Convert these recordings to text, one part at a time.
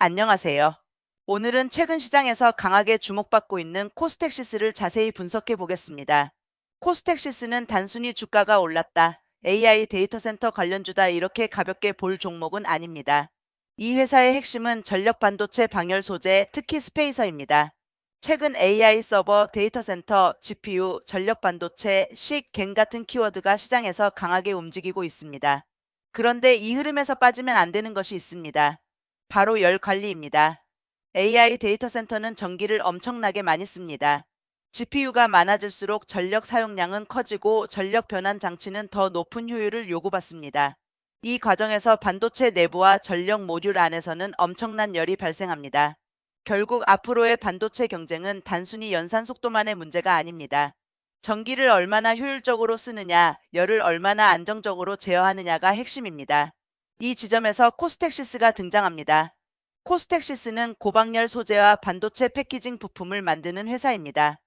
안녕하세요. 오늘은 최근 시장에서 강하게 주목받고 있는 코스텍시스를 자세히 분석해 보겠습니다. 코스텍시스는 단순히 주가가 올랐다, AI 데이터 센터 관련주다 이렇게 가볍게 볼 종목은 아닙니다. 이 회사의 핵심은 전력 반도체 방열 소재, 특히 스페이서입니다. 최근 AI 서버, 데이터 센터, GPU, 전력 반도체, 식, 같은 키워드가 시장에서 강하게 움직이고 있습니다. 그런데 이 흐름에서 빠지면 안 되는 것이 있습니다. 바로 열 관리입니다. AI 데이터 센터는 전기를 엄청나게 많이 씁니다. GPU가 많아질수록 전력 사용량은 커지고 전력 변환 장치는 더 높은 효율을 요구받습니다. 이 과정에서 반도체 내부와 전력 모듈 안에서는 엄청난 열이 발생합니다. 결국 앞으로의 반도체 경쟁은 단순히 연산 속도만의 문제가 아닙니다. 전기를 얼마나 효율적으로 쓰느냐, 열을 얼마나 안정적으로 제어하느냐가 핵심입니다. 이 지점에서 코스텍시스가 등장합니다. 코스텍시스는 고박열 소재와 반도체 패키징 부품을 만드는 회사입니다.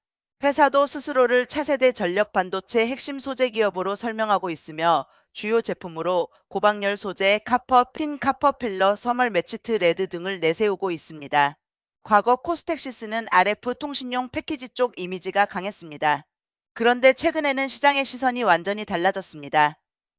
회사도 스스로를 차세대 전력 반도체 핵심 소재 기업으로 설명하고 있으며 주요 제품으로 고박열 소재, 카퍼, 핀 카퍼 필러, 서멀 매치트 레드 등을 내세우고 있습니다. 과거 코스텍시스는 RF 통신용 패키지 쪽 이미지가 강했습니다. 그런데 최근에는 시장의 시선이 완전히 달라졌습니다.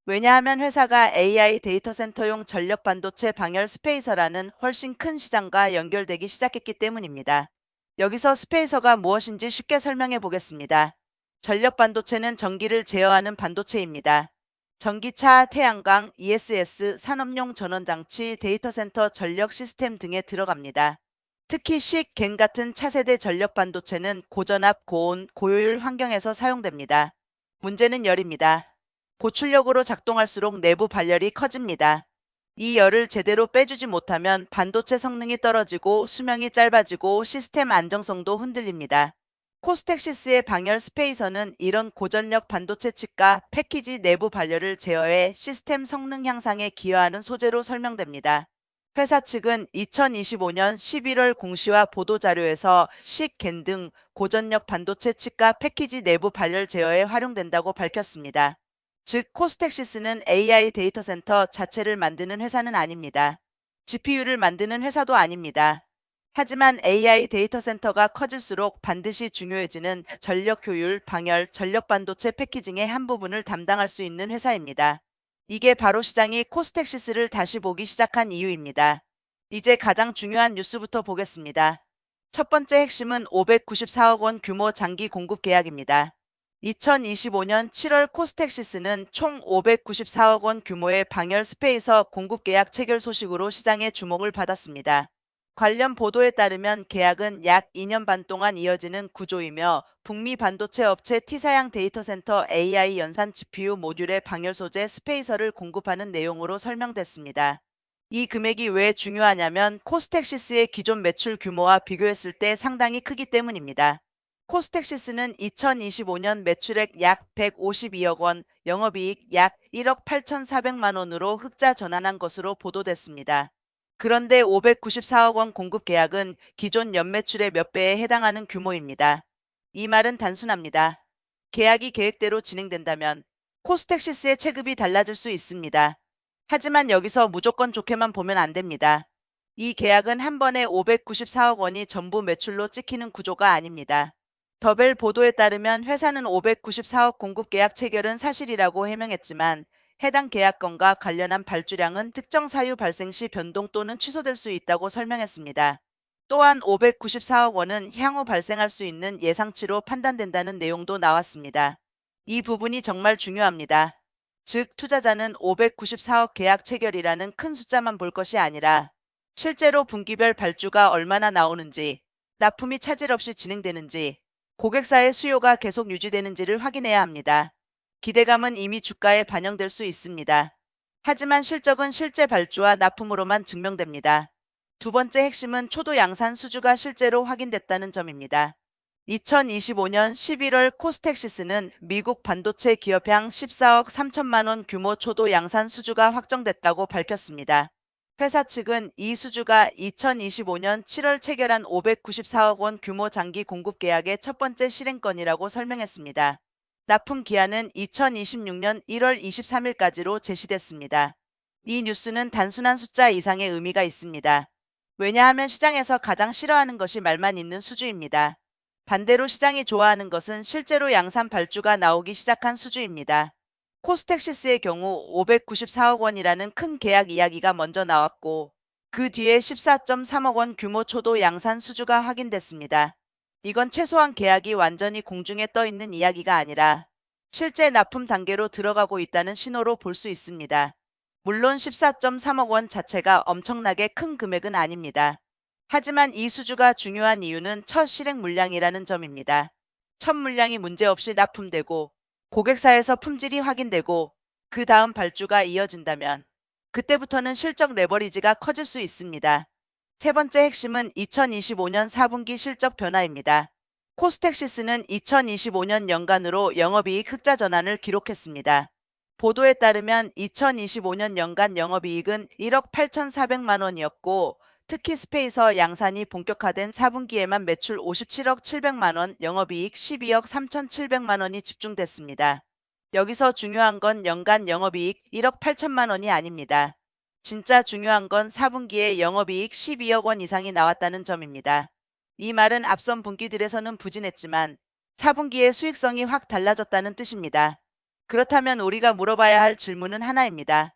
왜냐하면 회사가 AI 데이터 센터용 전력 반도체 방열 스페이서라는 훨씬 큰 시장과 연결되기 시작했기 때문입니다. 여기서 스페이서가 무엇인지 쉽게 설명해 보겠습니다. 전력 반도체는 전기를 제어하는 반도체입니다. 전기차, 태양광, ESS, 산업용 전원장치, 데이터 센터 전력 시스템 등에 들어갑니다. 특히 식, 같은 차세대 전력 반도체는 고전압, 고온, 고효율 환경에서 사용됩니다. 문제는 열입니다. 고출력으로 작동할수록 내부 발열이 커집니다. 이 열을 제대로 빼주지 못하면 반도체 성능이 떨어지고 수명이 짧아지고 시스템 안정성도 흔들립니다. 코스텍시스의 방열 스페이서는 이런 고전력 반도체 칩과 패키지 내부 발열을 제어해 시스템 성능 향상에 기여하는 소재로 설명됩니다. 회사 측은 2025년 11월 공시화 보도자료에서 식, 등 고전력 반도체 칩과 패키지 내부 발열 제어에 활용된다고 밝혔습니다. 즉, 코스텍시스는 AI 데이터 센터 자체를 만드는 회사는 아닙니다. GPU를 만드는 회사도 아닙니다. 하지만 AI 데이터 센터가 커질수록 반드시 중요해지는 전력 효율, 방열, 전력 반도체 패키징의 한 부분을 담당할 수 있는 회사입니다. 이게 바로 시장이 코스텍시스를 다시 보기 시작한 이유입니다. 이제 가장 중요한 뉴스부터 보겠습니다. 첫 번째 핵심은 594억 원 규모 장기 공급 계약입니다. 2025년 7월 코스텍시스는 총 594억 원 규모의 방열 스페이서 공급 계약 체결 소식으로 시장의 주목을 받았습니다. 관련 보도에 따르면 계약은 약 2년 반 동안 이어지는 구조이며 북미 반도체 업체 T사양 데이터 센터 AI 연산 GPU 모듈의 방열 소재 스페이서를 공급하는 내용으로 설명됐습니다. 이 금액이 왜 중요하냐면 코스텍시스의 기존 매출 규모와 비교했을 때 상당히 크기 때문입니다. 코스텍시스는 2025년 매출액 약 152억 원, 영업이익 약 1억 8,400만 원으로 흑자 전환한 것으로 보도됐습니다. 그런데 594억 원 공급 계약은 기존 연매출의 몇 배에 해당하는 규모입니다. 이 말은 단순합니다. 계약이 계획대로 진행된다면 코스텍시스의 체급이 달라질 수 있습니다. 하지만 여기서 무조건 좋게만 보면 안 됩니다. 이 계약은 한 번에 594억 원이 전부 매출로 찍히는 구조가 아닙니다. 더벨 보도에 따르면 회사는 594억 공급 계약 체결은 사실이라고 해명했지만 해당 계약건과 관련한 발주량은 특정 사유 발생 시 변동 또는 취소될 수 있다고 설명했습니다. 또한 594억 원은 향후 발생할 수 있는 예상치로 판단된다는 내용도 나왔습니다. 이 부분이 정말 중요합니다. 즉, 투자자는 594억 계약 체결이라는 큰 숫자만 볼 것이 아니라 실제로 분기별 발주가 얼마나 나오는지, 납품이 차질 없이 진행되는지, 고객사의 수요가 계속 유지되는지를 확인해야 합니다. 기대감은 이미 주가에 반영될 수 있습니다. 하지만 실적은 실제 발주와 납품으로만 증명됩니다. 두 번째 핵심은 초도 양산 수주가 실제로 확인됐다는 점입니다. 2025년 11월 코스텍시스는 미국 반도체 기업향 14억 3천만 원 규모 초도 양산 수주가 확정됐다고 밝혔습니다. 회사 측은 이 수주가 2025년 7월 체결한 594억 원 규모 장기 공급 계약의 첫 번째 실행건이라고 설명했습니다. 납품 기한은 2026년 1월 23일까지로 제시됐습니다. 이 뉴스는 단순한 숫자 이상의 의미가 있습니다. 왜냐하면 시장에서 가장 싫어하는 것이 말만 있는 수주입니다. 반대로 시장이 좋아하는 것은 실제로 양산 발주가 나오기 시작한 수주입니다. 코스텍시스의 경우 594억 원이라는 큰 계약 이야기가 먼저 나왔고 그 뒤에 14.3억 원 규모 초도 양산 수주가 확인됐습니다. 이건 최소한 계약이 완전히 공중에 떠 있는 이야기가 아니라 실제 납품 단계로 들어가고 있다는 신호로 볼 수 있습니다. 물론 14.3억 원 자체가 엄청나게 큰 금액은 아닙니다. 하지만 이 수주가 중요한 이유는 첫 실행 물량이라는 점입니다. 첫 물량이 문제없이 납품되고 고객사에서 품질이 확인되고 그 다음 발주가 이어진다면 그때부터는 실적 레버리지가 커질 수 있습니다. 세 번째 핵심은 2025년 4분기 실적 변화입니다. 코스텍시스는 2025년 연간으로 영업이익 흑자 전환을 기록했습니다. 보도에 따르면 2025년 연간 영업이익은 1억 8,400만 원이었고 특히 스페이서 양산이 본격화된 4분기에만 매출 57억 700만 원, 영업이익 12억 3,700만 원이 집중됐습니다. 여기서 중요한 건 연간 영업이익 1억 8천만 원이 아닙니다. 진짜 중요한 건 4분기에 영업이익 12억 원 이상이 나왔다는 점입니다. 이 말은 앞선 분기들에서는 부진했지만 4분기의 수익성이 확 달라졌다는 뜻입니다. 그렇다면 우리가 물어봐야 할 질문은 하나입니다.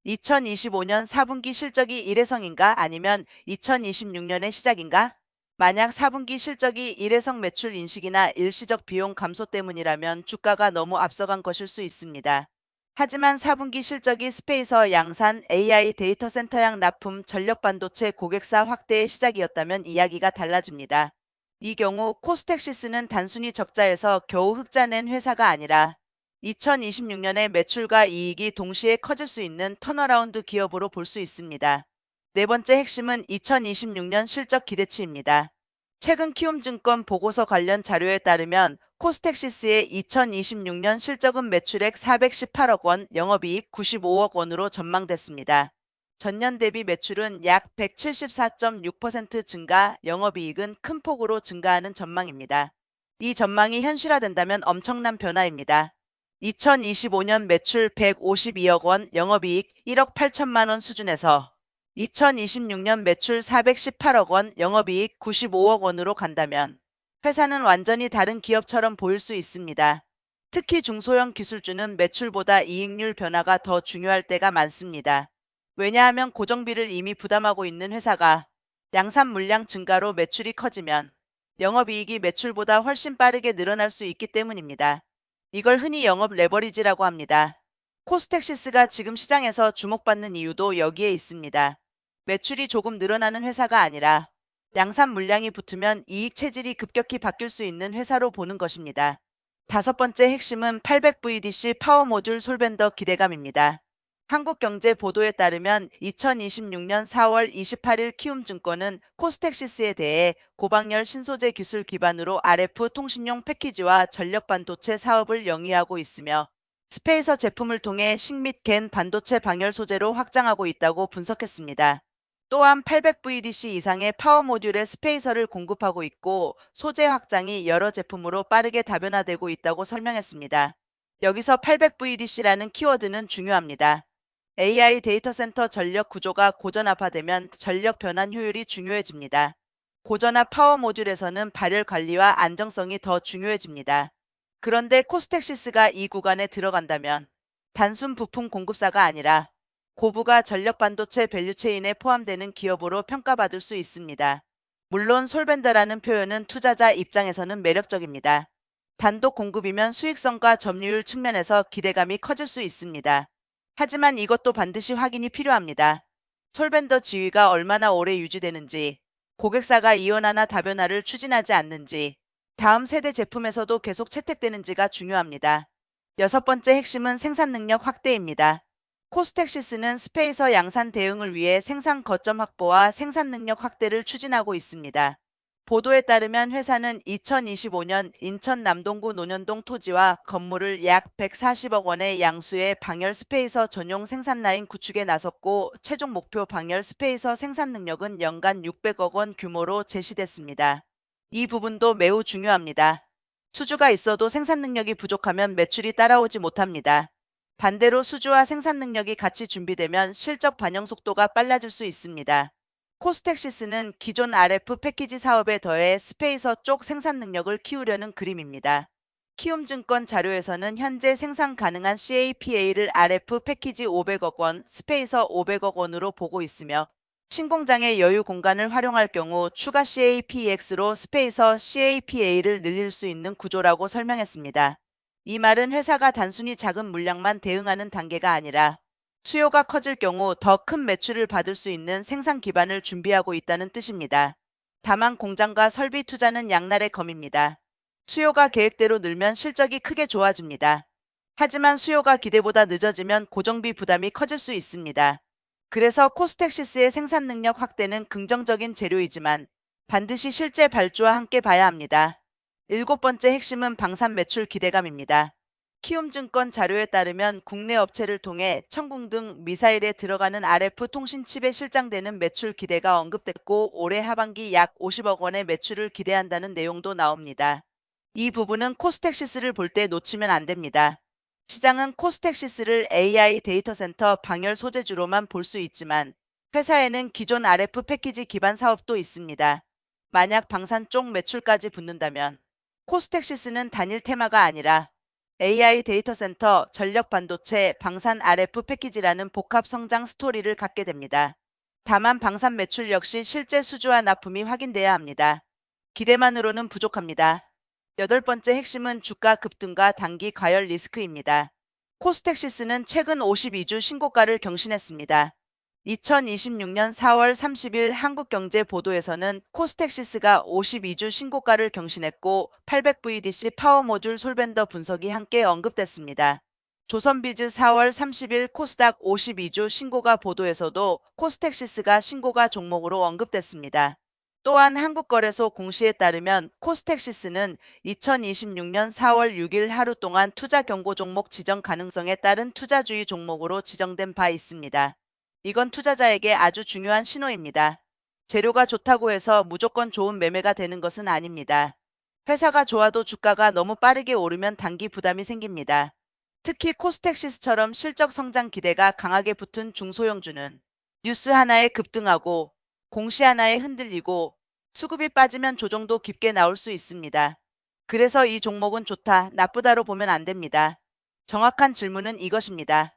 2025년 4분기 실적이 일회성인가 아니면 2026년의 시작인가? 만약 4분기 실적이 일회성 매출 인식이나 일시적 비용 감소 때문이라면 주가가 너무 앞서간 것일 수 있습니다. 하지만 4분기 실적이 스페이서 양산, AI 데이터 센터양 납품, 전력 반도체 고객사 확대의 시작이었다면 이야기가 달라집니다. 이 경우 코스텍시스는 단순히 적자에서 겨우 흑자 낸 회사가 아니라 2026년에 매출과 이익이 동시에 커질 수 있는 턴어라운드 기업으로 볼 수 있습니다. 네 번째 핵심은 2026년 실적 기대치입니다. 최근 키움증권 보고서 관련 자료에 따르면 코스텍시스의 2026년 실적은 매출액 418억 원, 영업이익 95억 원으로 전망됐습니다. 전년 대비 매출은 약 174.6% 증가, 영업이익은 큰 폭으로 증가하는 전망입니다. 이 전망이 현실화된다면 엄청난 변화입니다. 2025년 매출 152억 원, 영업이익 1억 8천만 원 수준에서 2026년 매출 418억 원, 영업이익 95억 원으로 간다면 회사는 완전히 다른 기업처럼 보일 수 있습니다. 특히 중소형 기술주는 매출보다 이익률 변화가 더 중요할 때가 많습니다. 왜냐하면 고정비를 이미 부담하고 있는 회사가 양산 물량 증가로 매출이 커지면 영업이익이 매출보다 훨씬 빠르게 늘어날 수 있기 때문입니다. 이걸 흔히 영업 레버리지라고 합니다. 코스텍시스가 지금 시장에서 주목받는 이유도 여기에 있습니다. 매출이 조금 늘어나는 회사가 아니라 양산 물량이 붙으면 이익 체질이 급격히 바뀔 수 있는 회사로 보는 것입니다. 다섯 번째 핵심은 800VDC 파워 모듈 솔벤더 기대감입니다. 한국경제 보도에 따르면 2026년 4월 28일 키움증권은 코스텍시스에 대해 고방열 신소재 기술 기반으로 RF 통신용 패키지와 전력 반도체 사업을 영위하고 있으며 스페이서 제품을 통해 식 및 갠 반도체 방열 소재로 확장하고 있다고 분석했습니다. 또한 800VDC 이상의 파워 모듈에 스페이서를 공급하고 있고 소재 확장이 여러 제품으로 빠르게 다변화되고 있다고 설명했습니다. 여기서 800VDC라는 키워드는 중요합니다. AI 데이터 센터 전력 구조가 고전압화되면 전력 변환 효율이 중요해집니다. 고전압 파워 모듈에서는 발열 관리와 안정성이 더 중요해집니다. 그런데 코스텍시스가 이 구간에 들어간다면 단순 부품 공급사가 아니라 고부가 전력 반도체 밸류체인에 포함되는 기업으로 평가받을 수 있습니다. 물론 솔벤더라는 표현은 투자자 입장에서는 매력적입니다. 단독 공급이면 수익성과 점유율 측면에서 기대감이 커질 수 있습니다. 하지만 이것도 반드시 확인이 필요합니다. 솔벤더 지위가 얼마나 오래 유지되는지, 고객사가 이원화나 다변화를 추진하지 않는지, 다음 세대 제품에서도 계속 채택되는지가 중요합니다. 여섯 번째 핵심은 생산 능력 확대입니다. 코스텍시스는 스페이서 양산 대응을 위해 생산 거점 확보와 생산 능력 확대를 추진하고 있습니다. 보도에 따르면 회사는 2025년 인천 남동구 논현동 토지와 건물을 약 140억 원의 양수의 방열 스페이서 전용 생산 라인 구축에 나섰고 최종 목표 방열 스페이서 생산 능력은 연간 600억 원 규모로 제시됐습니다. 이 부분도 매우 중요합니다. 수주가 있어도 생산 능력이 부족하면 매출이 따라오지 못합니다. 반대로 수주와 생산 능력이 같이 준비되면 실적 반영 속도가 빨라질 수 있습니다. 코스텍시스는 기존 RF 패키지 사업에 더해 스페이서 쪽 생산 능력을 키우려는 그림입니다. 키움증권 자료에서는 현재 생산 가능한 CAPA를 RF 패키지 500억 원, 스페이서 500억 원으로 보고 있으며 신공장의 여유 공간을 활용할 경우 추가 CAPEX로 스페이서 CAPA를 늘릴 수 있는 구조라고 설명했습니다. 이 말은 회사가 단순히 작은 물량만 대응하는 단계가 아니라 수요가 커질 경우 더 큰 매출을 받을 수 있는 생산 기반을 준비하고 있다는 뜻입니다. 다만 공장과 설비 투자는 양날의 검입니다. 수요가 계획대로 늘면 실적이 크게 좋아집니다. 하지만 수요가 기대보다 늦어지면 고정비 부담이 커질 수 있습니다. 그래서 코스텍시스의 생산 능력 확대는 긍정적인 재료이지만 반드시 실제 발주와 함께 봐야 합니다. 일곱 번째 핵심은 방산 매출 기대감입니다. 키움증권 자료에 따르면 국내 업체를 통해 천궁 등 미사일에 들어가는 RF 통신 칩에 실장되는 매출 기대가 언급됐고 올해 하반기 약 50억 원의 매출을 기대한다는 내용도 나옵니다. 이 부분은 코스텍시스를 볼 때 놓치면 안 됩니다. 시장은 코스텍시스를 AI 데이터 센터 방열 소재주로만 볼 수 있지만 회사에는 기존 RF 패키지 기반 사업도 있습니다. 만약 방산 쪽 매출까지 붙는다면 코스텍시스는 단일 테마가 아니라 AI 데이터 센터, 전력 반도체, 방산 RF 패키지라는 복합 성장 스토리를 갖게 됩니다. 다만 방산 매출 역시 실제 수주와 납품이 확인돼야 합니다. 기대만으로는 부족합니다. 여덟 번째 핵심은 주가 급등과 단기 과열 리스크입니다. 코스텍시스는 최근 52주 신고가를 경신했습니다. 2026년 4월 30일 한국경제보도에서는 코스텍시스가 52주 신고가를 경신했고 800VDC 파워모듈 솔벤더 분석이 함께 언급됐습니다. 조선비즈 4월 30일 코스닥 52주 신고가 보도에서도 코스텍시스가 신고가 종목으로 언급됐습니다. 또한 한국거래소 공시에 따르면 코스텍시스는 2026년 4월 6일 하루 동안 투자 경고 종목 지정 가능성에 따른 투자주의 종목으로 지정된 바 있습니다. 이건 투자자에게 아주 중요한 신호입니다. 재료가 좋다고 해서 무조건 좋은 매매가 되는 것은 아닙니다. 회사가 좋아도 주가가 너무 빠르게 오르면 단기 부담이 생깁니다. 특히 코스텍시스처럼 실적 성장 기대가 강하게 붙은 중소형주는 뉴스 하나에 급등하고 공시 하나에 흔들리고 수급이 빠지면 조정도 깊게 나올 수 있습니다. 그래서 이 종목은 좋다, 나쁘다로 보면 안 됩니다. 정확한 질문은 이것입니다.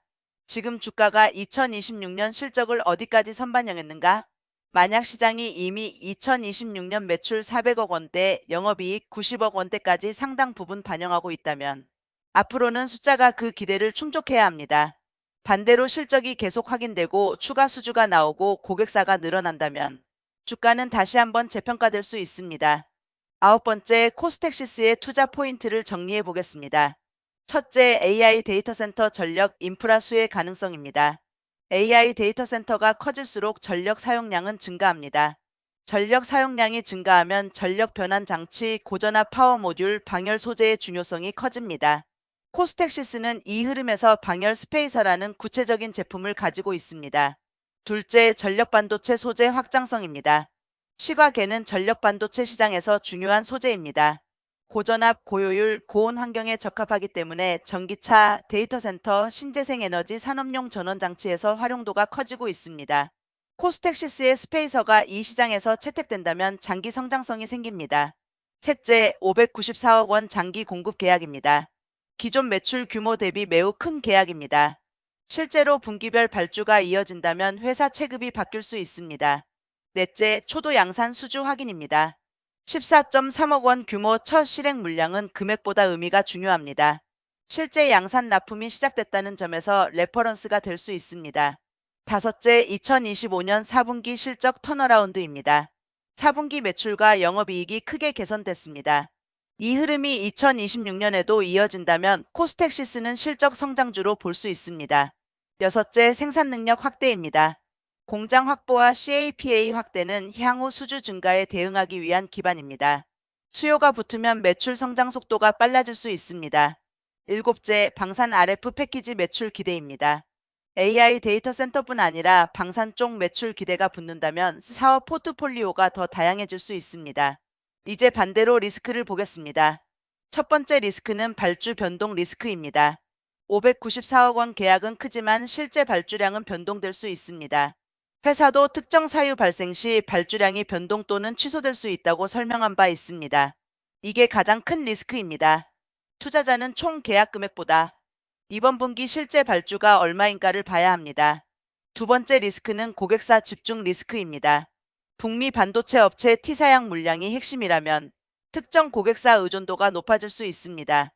지금 주가가 2026년 실적을 어디까지 선반영했는가? 만약 시장이 이미 2026년 매출 400억 원대, 영업이익 90억 원대까지 상당 부분 반영하고 있다면 앞으로는 숫자가 그 기대를 충족해야 합니다. 반대로 실적이 계속 확인되고 추가 수주가 나오고 고객사가 늘어난다면 주가는 다시 한번 재평가될 수 있습니다. 아홉 번째, 코스텍시스의 투자 포인트를 정리해 보겠습니다. 첫째, AI 데이터 센터 전력 인프라 수혜 가능성입니다. AI 데이터 센터가 커질수록 전력 사용량은 증가합니다. 전력 사용량이 증가하면 전력 변환 장치, 고전압 파워 모듈, 방열 소재의 중요성이 커집니다. 코스텍시스는 이 흐름에서 방열 스페이서라는 구체적인 제품을 가지고 있습니다. 둘째, 전력 반도체 소재 확장성입니다. 시과계는 전력 반도체 시장에서 중요한 소재입니다. 고전압, 고효율, 고온 환경에 적합하기 때문에 전기차, 데이터 센터, 신재생 에너지 산업용 전원 장치에서 활용도가 커지고 있습니다. 코스텍시스의 스페이서가 이 시장에서 채택된다면 장기 성장성이 생깁니다. 셋째, 594억 원 장기 공급 계약입니다. 기존 매출 규모 대비 매우 큰 계약입니다. 실제로 분기별 발주가 이어진다면 회사 체급이 바뀔 수 있습니다. 넷째, 초도 양산 수주 확인입니다. 14.3억 원 규모 첫 실행 물량은 금액보다 의미가 중요합니다. 실제 양산 납품이 시작됐다는 점에서 레퍼런스가 될 수 있습니다. 다섯째, 2025년 4분기 실적 턴어라운드입니다. 4분기 매출과 영업이익이 크게 개선됐습니다. 이 흐름이 2026년에도 이어진다면 코스텍시스는 실적 성장주로 볼 수 있습니다. 여섯째, 생산 능력 확대입니다. 공장 확보와 CAPA 확대는 향후 수주 증가에 대응하기 위한 기반입니다. 수요가 붙으면 매출 성장 속도가 빨라질 수 있습니다. 일곱째, 방산 RF 패키지 매출 기대입니다. AI 데이터 센터뿐 아니라 방산 쪽 매출 기대가 붙는다면 사업 포트폴리오가 더 다양해질 수 있습니다. 이제 반대로 리스크를 보겠습니다. 첫 번째 리스크는 발주 변동 리스크입니다. 594억 원 계약은 크지만 실제 발주량은 변동될 수 있습니다. 회사도 특정 사유 발생 시 발주량이 변동 또는 취소될 수 있다고 설명한 바 있습니다. 이게 가장 큰 리스크입니다. 투자자는 총 계약 금액보다 이번 분기 실제 발주가 얼마인가를 봐야 합니다. 두 번째 리스크는 고객사 집중 리스크입니다. 북미 반도체 업체 T사양 물량이 핵심이라면 특정 고객사 의존도가 높아질 수 있습니다.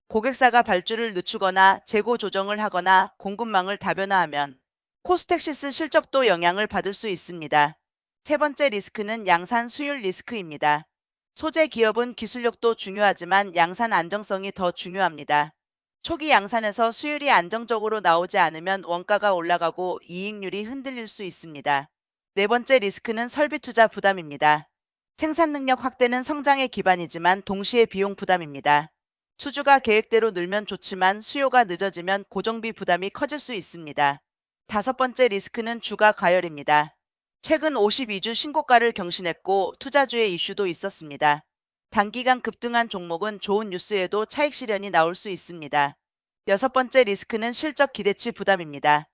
고객사가 발주를 늦추거나 재고 조정을 하거나 공급망을 다변화하면 코스텍시스 실적도 영향을 받을 수 있습니다. 세 번째 리스크는 양산 수율 리스크입니다. 소재 기업은 기술력도 중요하지만 양산 안정성이 더 중요합니다. 초기 양산에서 수율이 안정적으로 나오지 않으면 원가가 올라가고 이익률이 흔들릴 수 있습니다. 네 번째 리스크는 설비 투자 부담입니다. 생산 능력 확대는 성장의 기반이지만 동시에 비용 부담입니다. 수주가 계획대로 늘면 좋지만 수요가 늦어지면 고정비 부담이 커질 수 있습니다. 다섯 번째 리스크는 주가 과열입니다. 최근 52주 신고가를 경신했고 투자주의 이슈도 있었습니다. 단기간 급등한 종목은 좋은 뉴스에도 차익 실현이 나올 수 있습니다. 여섯 번째 리스크는 실적 기대치 부담입니다.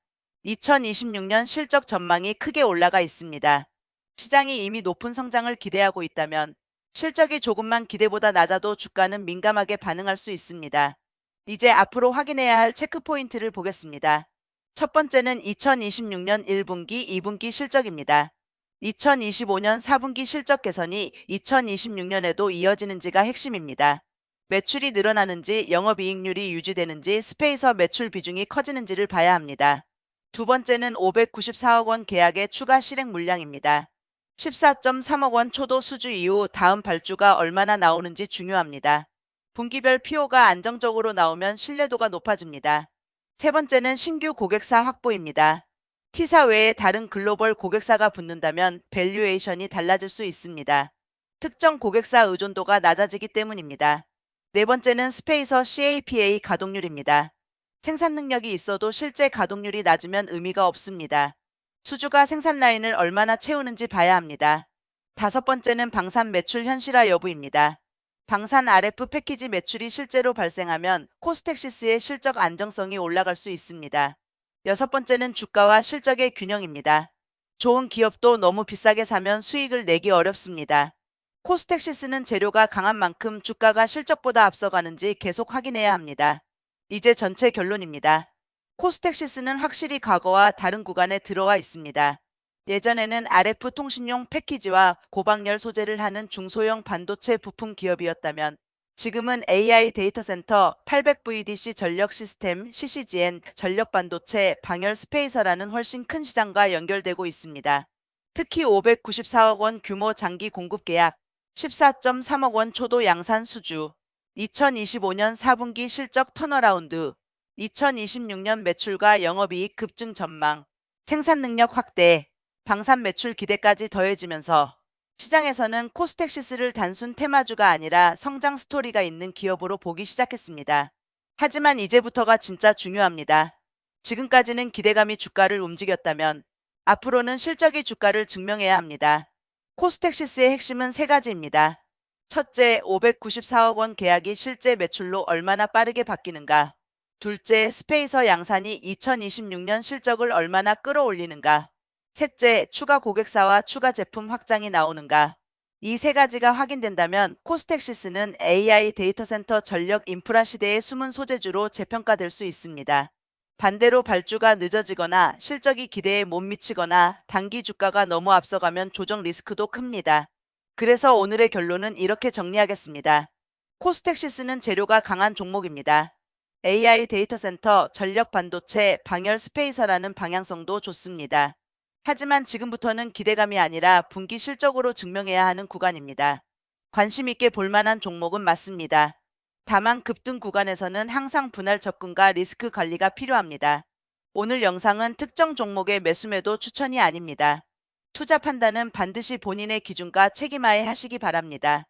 2026년 실적 전망이 크게 올라가 있습니다. 시장이 이미 높은 성장을 기대하고 있다면 실적이 조금만 기대보다 낮아도 주가는 민감하게 반응할 수 있습니다. 이제 앞으로 확인해야 할 체크 포인트를 보겠습니다. 첫 번째는 2026년 1분기, 2분기 실적입니다. 2025년 4분기 실적 개선이 2026년에도 이어지는지가 핵심입니다. 매출이 늘어나는지, 영업이익률이 유지되는지, 스페이서 매출 비중이 커지는지를 봐야 합니다. 두 번째는 594억 원 계약의 추가 실행 물량입니다. 14.3억 원 초도 수주 이후 다음 발주가 얼마나 나오는지 중요합니다. 분기별 PO가 안정적으로 나오면 신뢰도가 높아집니다. 세 번째는 신규 고객사 확보입니다. T사 외에 다른 글로벌 고객사가 붙는다면 밸류에이션이 달라질 수 있습니다. 특정 고객사 의존도가 낮아지기 때문입니다. 네 번째는 스페이서 CAPA 가동률입니다. 생산 능력이 있어도 실제 가동률이 낮으면 의미가 없습니다. 수주가 생산 라인을 얼마나 채우는지 봐야 합니다. 다섯 번째는 방산 매출 현실화 여부입니다. 방산 RF 패키지 매출이 실제로 발생하면 코스텍시스의 실적 안정성이 올라갈 수 있습니다. 여섯 번째는 주가와 실적의 균형입니다. 좋은 기업도 너무 비싸게 사면 수익을 내기 어렵습니다. 코스텍시스는 재료가 강한 만큼 주가가 실적보다 앞서가는지 계속 확인해야 합니다. 이제 전체 결론입니다. 코스텍시스는 확실히 과거와 다른 구간에 들어와 있습니다. 예전에는 RF 통신용 패키지와 고박열 소재를 하는 중소형 반도체 부품 기업이었다면 지금은 AI 데이터 센터, 800VDC 전력 시스템, CCGN, 전력 반도체, 방열 스페이서라는 훨씬 큰 시장과 연결되고 있습니다. 특히 594억 원 규모 장기 공급 계약, 14.3억 원 초도 양산 수주, 2025년 4분기 실적 턴어라운드, 2026년 매출과 영업이익 급증 전망, 생산 능력 확대, 방산 매출 기대까지 더해지면서 시장에서는 코스텍시스를 단순 테마주가 아니라 성장 스토리가 있는 기업으로 보기 시작했습니다. 하지만 이제부터가 진짜 중요합니다. 지금까지는 기대감이 주가를 움직였다면 앞으로는 실적이 주가를 증명해야 합니다. 코스텍시스의 핵심은 세 가지입니다. 첫째, 594억 원 계약이 실제 매출로 얼마나 빠르게 바뀌는가. 둘째, 스페이서 양산이 2026년 실적을 얼마나 끌어올리는가. 셋째, 추가 고객사와 추가 제품 확장이 나오는가. 이 세 가지가 확인된다면 코스텍시스는 AI 데이터 센터 전력 인프라 시대의 숨은 소재주로 재평가될 수 있습니다. 반대로 발주가 늦어지거나 실적이 기대에 못 미치거나 단기 주가가 너무 앞서가면 조정 리스크도 큽니다. 그래서 오늘의 결론은 이렇게 정리하겠습니다. 코스텍시스는 재료가 강한 종목입니다. AI 데이터 센터, 전력 반도체, 방열 스페이서라는 방향성도 좋습니다. 하지만 지금부터는 기대감이 아니라 분기 실적으로 증명해야 하는 구간입니다. 관심 있게 볼 만한 종목은 맞습니다. 다만 급등 구간에서는 항상 분할 접근과 리스크 관리가 필요합니다. 오늘 영상은 특정 종목의 매수매도 추천이 아닙니다. 투자 판단은 반드시 본인의 기준과 책임하에 하시기 바랍니다.